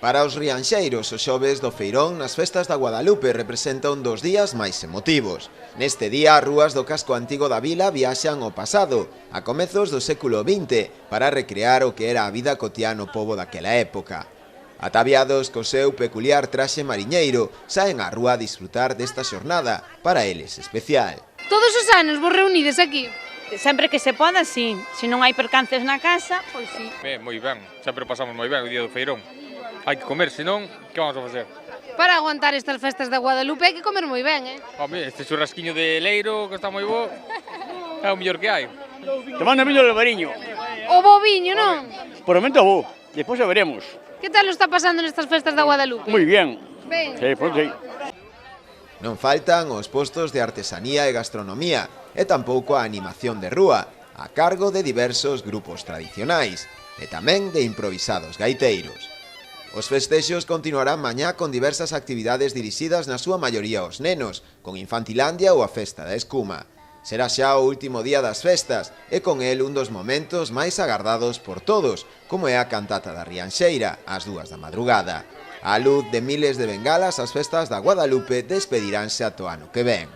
Para os rianxeiros, o xoves do Feirón nas festas da Guadalupe representa un dos días máis emotivos. Neste día, as rúas do casco antigo da vila viaxan ao pasado, a comezos do século XX, para recrear o que era a vida cotiá no pobo daquela época. Ataviados co seu peculiar traxe mariñeiro, saen á rúa a disfrutar desta xornada, para eles especial. Todos os anos vos reunides aquí? Sempre que se poda, sí. Se non hai percances na casa, pois sí. Moi ben, sempre pasamos moi ben o día do Feirón. Hai que comer, senón, que vamos a facer? Para aguantar estas festas da Guadalupe hai que comer moi ben, Home, este churrasquiño de leiro, que está moi bo, é o mellor que hai. Tomando millo del Albariño. O boviño, non? Por o momento bo, despois ya veremos. Que tal lo está pasando nestas festas da Guadalupe? Moi bien. Ben. Sí, pois sí. Non faltan os postos de artesanía e gastronomía, e tampouco a animación de rúa, a cargo de diversos grupos tradicionais, e tamén de improvisados gaiteiros. Os festexos continuarán mañá con diversas actividades dirixidas na súa maioría aos nenos, con Infantilandia ou a Festa da Escuma. Será xa o último día das festas e con el un dos momentos máis agardados por todos, como é a cantata da Rianxeira, ás 2 da madrugada. Á luz de miles de bengalas, as festas da Guadalupe despediránse ata o ano que ven.